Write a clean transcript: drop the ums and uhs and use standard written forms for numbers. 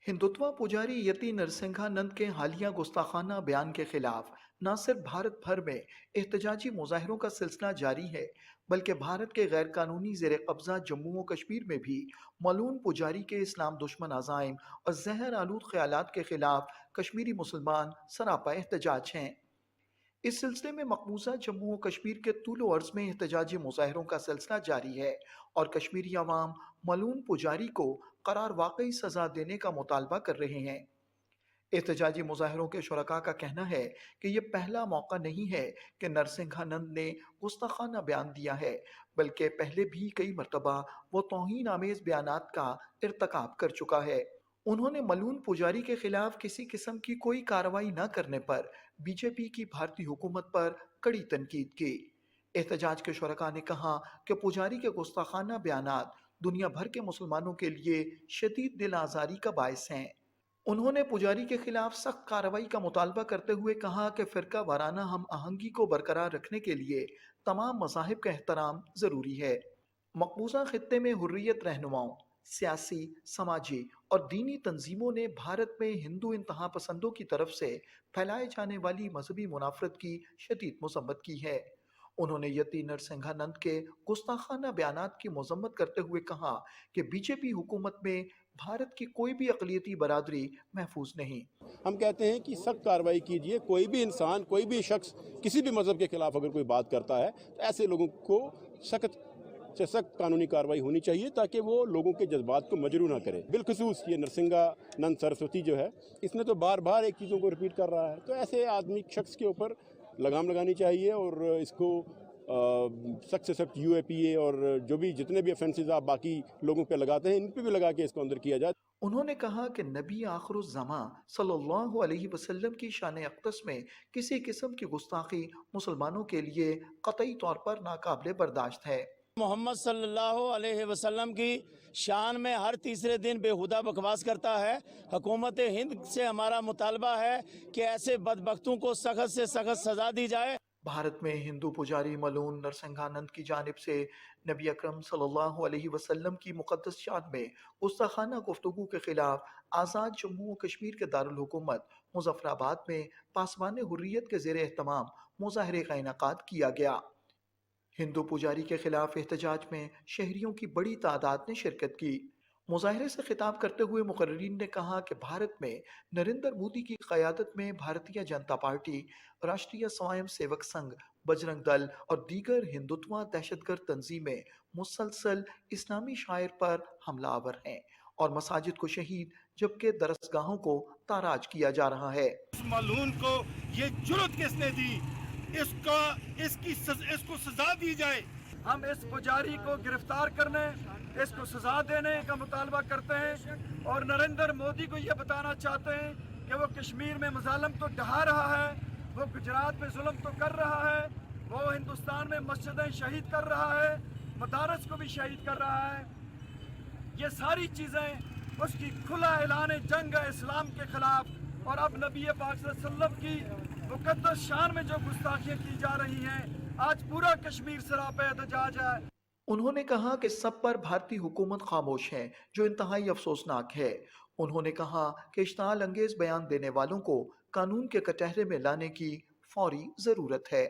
हिंदुत्व पुजारी यति नरसिंहानंद के हालिया गुस्ताखाना बयान के खिलाफ न सिर्फ भारत भर में एहतजाजी मुजाहरों का सिलसिला जारी है, बल्कि भारत के गैर कानूनी जेर कब्जा जम्मू और कश्मीर में भी मलून पुजारी के इस्लाम दुश्मन अजाइम और जहर आलूद ख्यालात के खिलाफ कश्मीरी मुसलमान सरापा एहतजाज हैं। इस सिलसिले में मकबूजा जम्मू और कश्मीर के तूल अर्ज में एहतजाजी मुजाहरों का सिलसिला जारी है और कश्मीरी अवाम मलून पुजारी को करार वाकई सजा देने का मुतालबा कर रहे हैं। एहतजाजी मुजाहरों के शुरका का कहना है कि यह पहला मौका नहीं है कि नरसिंहानंद ने गुस्ताखाना बयान दिया है, बल्कि पहले भी कई मरतबा वो तौहीन आमेज बयानात का इर्तकाब कर चुका है। उन्होंने मलून पुजारी के खिलाफ किसी किस्म की कोई कार्रवाई न करने पर बीजेपी की भारतीय हुकूमत पर कड़ी तनकीद की। एहतजाज के शुरका ने कहा कि पुजारी के गुस्ताखाना बयानात दुनिया भर के मुसलमानों के लिए शदीद दिल आज़ारी का बायस हैं। उन्होंने पुजारी के खिलाफ सख्त कार्रवाई का मुतालबा करते हुए कहा कि फिरका वाराना हम आहंगी को बरकरार रखने के लिए तमाम मज़ाहिब का एहतराम ज़रूरी है। मकबूजा खित्ते में हुर्रियत रहनुमाओं, सियासी, समाजी और दीनी तंजीमों ने भारत में हिंदू इंतहा पसंदों की तरफ से फैलाए जाने वाली मजहबी मुनाफरत की शदीद मजम्मत की है। उन्होंने यति नरसिंहानंद के गुस्ताखाना बयानात की मजम्मत करते हुए कहा कि बीजेपी हुकूमत में भारत की कोई भी अकलियती बरादरी महफूज नहीं। हम कहते हैं कि सख्त कार्रवाई कीजिए। कोई भी इंसान, कोई भी शख्स किसी भी मजहब के खिलाफ अगर कोई बात करता है तो ऐसे लोगों को सख्त से सख्त कानूनी कार्रवाई होनी चाहिए ताकि वो लोगों के जज्बात को मजरू ना करे। बिलखसूस ये नरसिंहानंद सरस्वती जो है, इसने तो बार बार एक चीज़ों को रिपीट कर रहा है, तो ऐसे आदमी शख्स के ऊपर लगाम लगानी चाहिए और इसको सख्त से सख्त UAPA और जो भी जितने भी ऑफेंसेस आप बाकी लोगों पे लगाते हैं इन पे भी लगा के इसको अंदर किया जाए। उन्होंने कहा कि नबी आखिरुज़्ज़मा सल्लल्लाहु अलैहि वसल्लम की शान अक़दस में किसी किस्म की गुस्ताखी मुसलमानों के लिए क़तई तौर पर नाकाबिले बर्दाश्त है। मोहम्मद सल्लल्लाहु अलैहि वसल्लम की शान में हर तीसरे दिन बेहुदा बकवास करता है। हुकूमत हिंद से हमारा मुतालबा है कि ऐसे बदबख्तों को सख्त से सख्त सजा दी जाए। भारत में हिंदू पुजारी मलून नरसिंहानंद की जानिब से नबी अकरम सल्लल्लाहु अलैहि वसल्लम की मुक़द्दस शान में गुस्ताखाना गुफ्तगू के खिलाफ आज़ाद जम्मू और कश्मीर के दारुल हुकूमत मुज़फ़्फ़राबाद में पासबान हुर्रियत के ज़ेर एहतमाम मुज़ाहरे का इनेकाद किया गया। हिंदू पुजारी के खिलाफ एहतजाज में शहरियों की बड़ी तादाद ने शिरकत की। मुजाहरे से खिताब करते हुए मुकर्रिरीन ने कहा कि भारत में नरेंद्र मोदी की क़यादत में भारतीय जनता पार्टी, राष्ट्रीय स्वयं सेवक संघ, बजरंग दल और दीगर हिंदुत्व दहशतगर्द तंजीमें मुसलसल इस्लामी शायर पर हमलावर हैं और मसाजिद को शहीद जबकि दरसगाहों को ताराज किया जा रहा है। मलून को ये जुर्रत किसने दी? इसको सजा दी जाए। हम इस पुजारी को गिरफ्तार करने, इसको सजा देने का मुतालबा करते हैं और नरेंद्र मोदी को ये बताना चाहते हैं कि वो कश्मीर में मजालम तो ढहा रहा है, वो गुजरात में जुल्म तो कर रहा है, वो हिंदुस्तान में मस्जिदें शहीद कर रहा है, मदारस को भी शहीद कर रहा है। ये सारी चीज़ें उसकी खुला ऐलान जंग है इस्लाम के खिलाफ। और अब नबी पाक सल्लल्लाहु अलैहि वसल्लम की मुक़द्दस शान में जो गुस्ताखियाँ की जा रही हैं, आज पूरा कश्मीर सरापा एहतजाज है। उन्होंने कहा कि सब पर भारतीय हुकूमत खामोश है, जो इंतहाई अफसोसनाक है। उन्होंने कहा कि इश्ताल अंगेज बयान देने वालों को कानून के कटहरे में लाने की फौरी ज़रूरत है।